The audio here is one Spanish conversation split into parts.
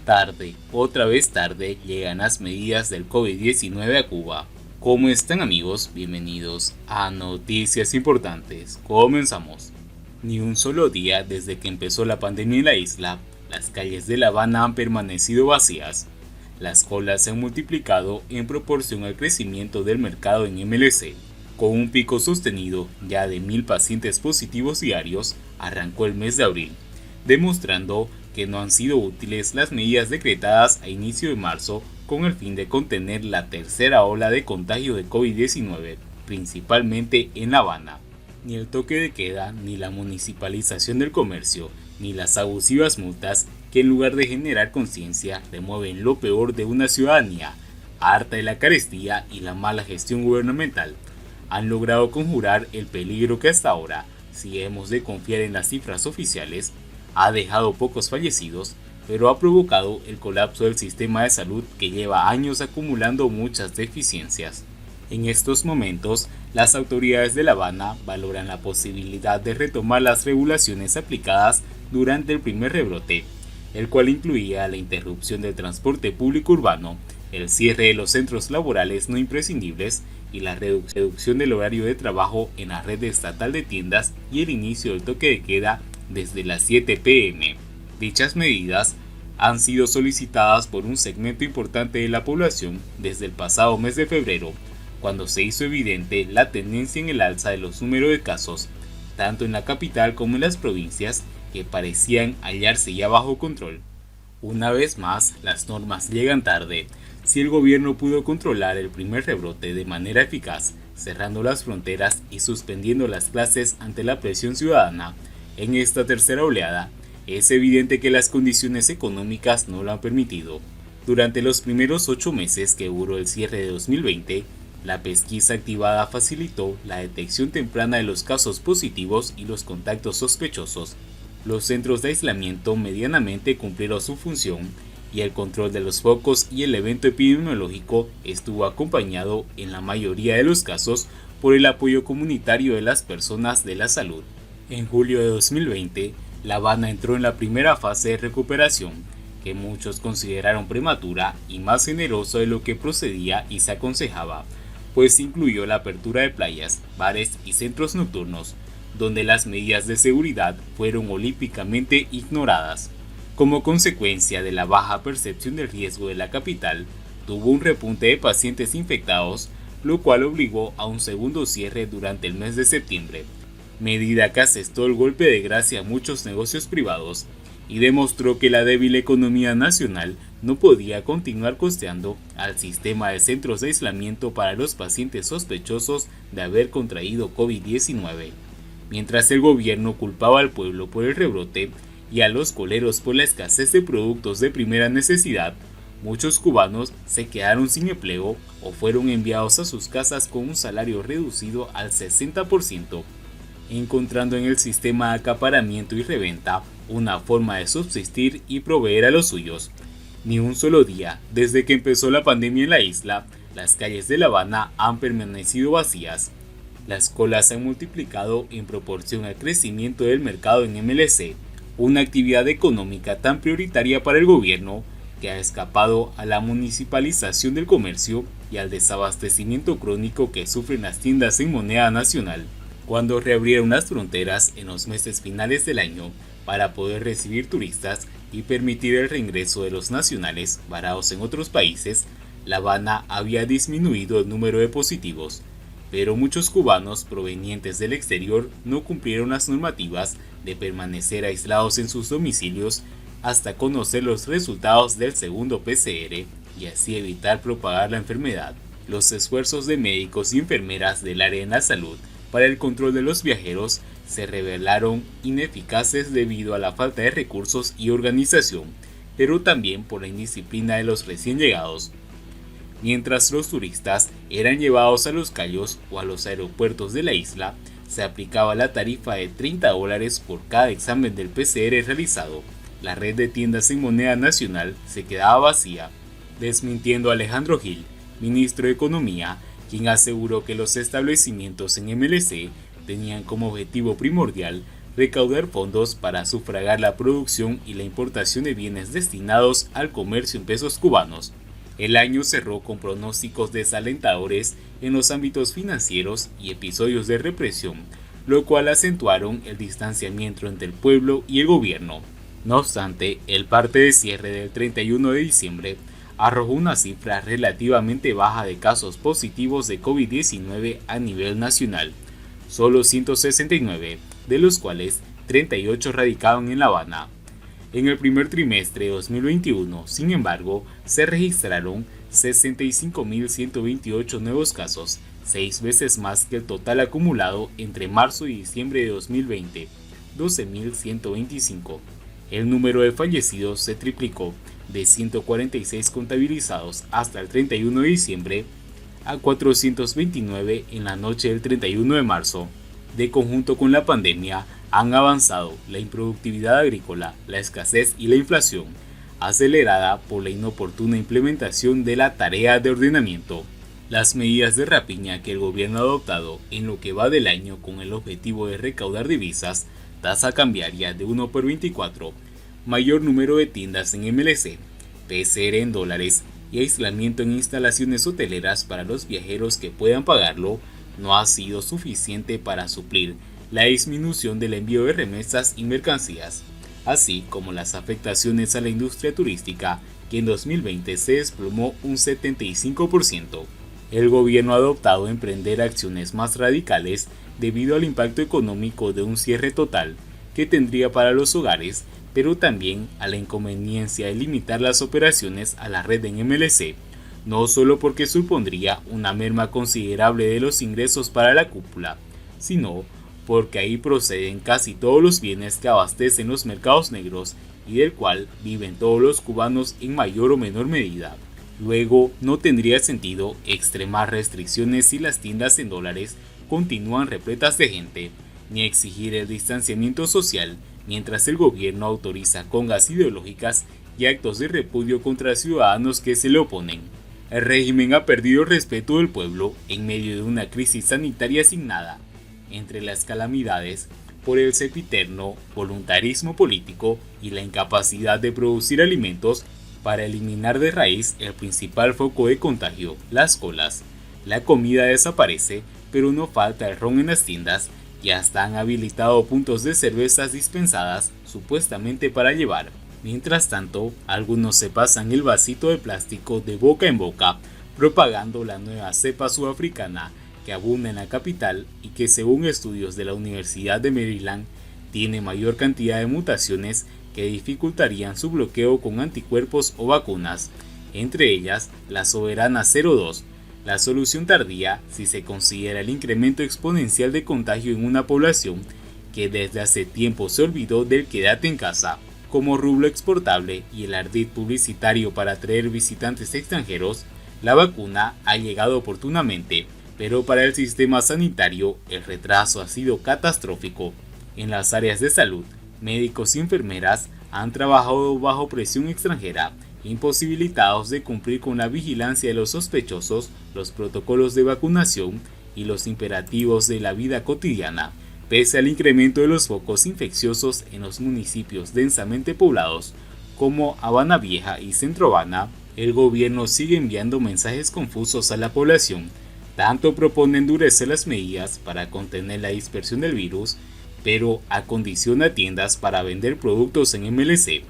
Tarde, otra vez tarde, llegan las medidas del COVID-19 a Cuba. ¿Cómo están amigos? Bienvenidos a Noticias Importantes. Comenzamos. Ni un solo día desde que empezó la pandemia en la isla, las calles de La Habana han permanecido vacías. Las colas se han multiplicado en proporción al crecimiento del mercado en MLC. Con un pico sostenido ya de 1.000 pacientes positivos diarios, arrancó el mes de abril, demostrando que no han sido útiles las medidas decretadas a inicio de marzo con el fin de contener la tercera ola de contagio de COVID-19, principalmente en La Habana. Ni el toque de queda, ni la municipalización del comercio, ni las abusivas multas que en lugar de generar conciencia remueven lo peor de una ciudadanía, harta de la carestía y la mala gestión gubernamental, han logrado conjurar el peligro que hasta ahora, si hemos de confiar en las cifras oficiales, ha dejado pocos fallecidos, pero ha provocado el colapso del sistema de salud que lleva años acumulando muchas deficiencias. En estos momentos, las autoridades de La Habana valoran la posibilidad de retomar las regulaciones aplicadas durante el primer rebrote, el cual incluía la interrupción del transporte público urbano, el cierre de los centros laborales no imprescindibles y la reducción del horario de trabajo en la red estatal de tiendas y el inicio del toque de queda desde las 7 p.m. Dichas medidas han sido solicitadas por un segmento importante de la población desde el pasado mes de febrero, cuando se hizo evidente la tendencia en el alza de los números de casos, tanto en la capital como en las provincias, que parecían hallarse ya bajo control. Una vez más, las normas llegan tarde. Si el gobierno pudo controlar el primer rebrote de manera eficaz, cerrando las fronteras y suspendiendo las clases ante la presión ciudadana, en esta tercera oleada, es evidente que las condiciones económicas no lo han permitido. Durante los primeros 8 meses que duró el cierre de 2020, la pesquisa activada facilitó la detección temprana de los casos positivos y los contactos sospechosos. Los centros de aislamiento medianamente cumplieron su función y el control de los focos y el evento epidemiológico estuvo acompañado en la mayoría de los casos por el apoyo comunitario de las personas de la salud. En julio de 2020, La Habana entró en la primera fase de recuperación, que muchos consideraron prematura y más generosa de lo que procedía y se aconsejaba, pues incluyó la apertura de playas, bares y centros nocturnos, donde las medidas de seguridad fueron olímpicamente ignoradas. Como consecuencia de la baja percepción del riesgo de la capital, tuvo un repunte de pacientes infectados, lo cual obligó a un segundo cierre durante el mes de septiembre, medida que asestó el golpe de gracia a muchos negocios privados y demostró que la débil economía nacional no podía continuar costeando al sistema de centros de aislamiento para los pacientes sospechosos de haber contraído COVID-19. Mientras el gobierno culpaba al pueblo por el rebrote y a los coleros por la escasez de productos de primera necesidad, muchos cubanos se quedaron sin empleo o fueron enviados a sus casas con un salario reducido al 60%, encontrando en el sistema de acaparamiento y reventa una forma de subsistir y proveer a los suyos. Ni un solo día desde que empezó la pandemia en la isla, las calles de La Habana han permanecido vacías. Las colas se han multiplicado en proporción al crecimiento del mercado en MLC, una actividad económica tan prioritaria para el gobierno que ha escapado a la municipalización del comercio y al desabastecimiento crónico que sufren las tiendas en moneda nacional. Cuando reabrieron las fronteras en los meses finales del año para poder recibir turistas y permitir el reingreso de los nacionales varados en otros países, La Habana había disminuido el número de positivos, pero muchos cubanos provenientes del exterior no cumplieron las normativas de permanecer aislados en sus domicilios hasta conocer los resultados del segundo PCR y así evitar propagar la enfermedad. Los esfuerzos de médicos y enfermeras del área de la salud para el control de los viajeros se revelaron ineficaces debido a la falta de recursos y organización, pero también por la indisciplina de los recién llegados. Mientras los turistas eran llevados a Los Cayos o a los aeropuertos de la isla, se aplicaba la tarifa de $30 por cada examen del PCR realizado. La red de tiendas en moneda nacional se quedaba vacía, desmintiendo a Alejandro Gil, ministro de Economía, quien aseguró que los establecimientos en MLC tenían como objetivo primordial recaudar fondos para sufragar la producción y la importación de bienes destinados al comercio en pesos cubanos. El año cerró con pronósticos desalentadores en los ámbitos financieros y episodios de represión, lo cual acentuaron el distanciamiento entre el pueblo y el gobierno. No obstante, el parte de cierre del 31 de diciembre arrojó una cifra relativamente baja de casos positivos de COVID-19 a nivel nacional, solo 169, de los cuales 38 radicaban en La Habana. En el primer trimestre de 2021, sin embargo, se registraron 65.128 nuevos casos, 6 veces más que el total acumulado entre marzo y diciembre de 2020, 12.125. El número de fallecidos se triplicó de 146 contabilizados hasta el 31 de diciembre a 429 en la noche del 31 de marzo. De conjunto con la pandemia, han avanzado la improductividad agrícola, la escasez y la inflación, acelerada por la inoportuna implementación de la tarea de ordenamiento. Las medidas de rapiña que el gobierno ha adoptado en lo que va del año con el objetivo de recaudar divisas, tasa cambiaria de 1 por 24, mayor número de tiendas en MLC, PCR en dólares y aislamiento en instalaciones hoteleras para los viajeros que puedan pagarlo, no ha sido suficiente para suplir la disminución del envío de remesas y mercancías, así como las afectaciones a la industria turística, que en 2020 se desplomó un 75%. El gobierno ha adoptado emprender acciones más radicales debido al impacto económico de un cierre total que tendría para los hogares, pero también a la inconveniencia de limitar las operaciones a la red en MLC, no solo porque supondría una merma considerable de los ingresos para la cúpula, sino porque ahí proceden casi todos los bienes que abastecen los mercados negros y del cual viven todos los cubanos en mayor o menor medida. Luego, no tendría sentido extremar restricciones si las tiendas en dólares continúan repletas de gente, ni exigir el distanciamiento social mientras el gobierno autoriza congas ideológicas y actos de repudio contra ciudadanos que se le oponen. El régimen ha perdido el respeto del pueblo en medio de una crisis sanitaria asignada, entre las calamidades, por el sempiterno voluntarismo político y la incapacidad de producir alimentos para eliminar de raíz el principal foco de contagio, las colas. La comida desaparece, pero no falta el ron en las tiendas y hasta han habilitado puntos de cervezas dispensadas supuestamente para llevar. Mientras tanto, algunos se pasan el vasito de plástico de boca en boca, propagando la nueva cepa sudafricana que abunda en la capital y que, según estudios de la Universidad de Maryland, tiene mayor cantidad de mutaciones que dificultarían su bloqueo con anticuerpos o vacunas, entre ellas la Soberana 02, la solución tardía si se considera el incremento exponencial de contagio en una población que desde hace tiempo se olvidó del quédate en casa. Como rublo exportable y el ardid publicitario para atraer visitantes extranjeros, la vacuna ha llegado oportunamente, pero para el sistema sanitario el retraso ha sido catastrófico. En las áreas de salud, médicos y enfermeras han trabajado bajo presión extranjera, imposibilitados de cumplir con la vigilancia de los sospechosos, los protocolos de vacunación y los imperativos de la vida cotidiana. Pese al incremento de los focos infecciosos en los municipios densamente poblados como Habana Vieja y Centro Habana, el gobierno sigue enviando mensajes confusos a la población. Tanto propone endurecer las medidas para contener la dispersión del virus, pero acondiciona tiendas para vender productos en MLC,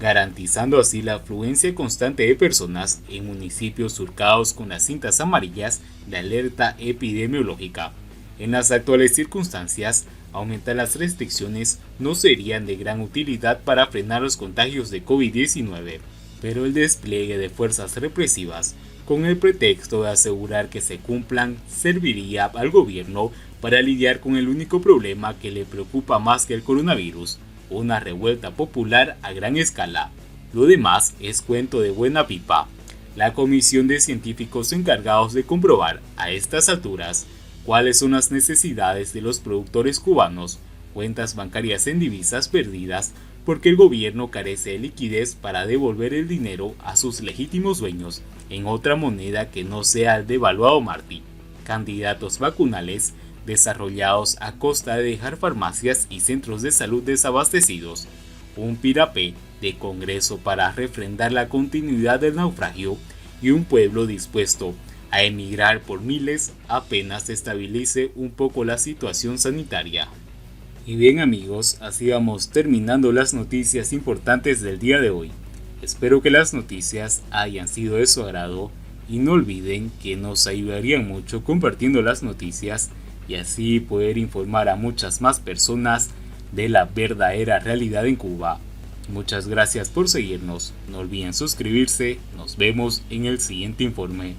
garantizando así la afluencia constante de personas en municipios surcados con las cintas amarillas de alerta epidemiológica. En las actuales circunstancias, aumentar las restricciones no serían de gran utilidad para frenar los contagios de COVID-19, pero el despliegue de fuerzas represivas, con el pretexto de asegurar que se cumplan, serviría al gobierno para lidiar con el único problema que le preocupa más que el coronavirus, una revuelta popular a gran escala. Lo demás es cuento de buena pipa. La comisión de científicos encargados de comprobar, a estas alturas, cuáles son las necesidades de los productores cubanos, cuentas bancarias en divisas perdidas, porque el gobierno carece de liquidez para devolver el dinero a sus legítimos dueños en otra moneda que no sea el devaluado Martí, candidatos vacunales, desarrollados a costa de dejar farmacias y centros de salud desabastecidos, un pirapé de Congreso para refrendar la continuidad del naufragio y un pueblo dispuesto a emigrar por miles apenas se estabilice un poco la situación sanitaria. Y bien amigos, así vamos terminando las noticias importantes del día de hoy. Espero que las noticias hayan sido de su agrado y no olviden que nos ayudarían mucho compartiendo las noticias y así poder informar a muchas más personas de la verdadera realidad en Cuba. Muchas gracias por seguirnos, no olviden suscribirse, nos vemos en el siguiente informe.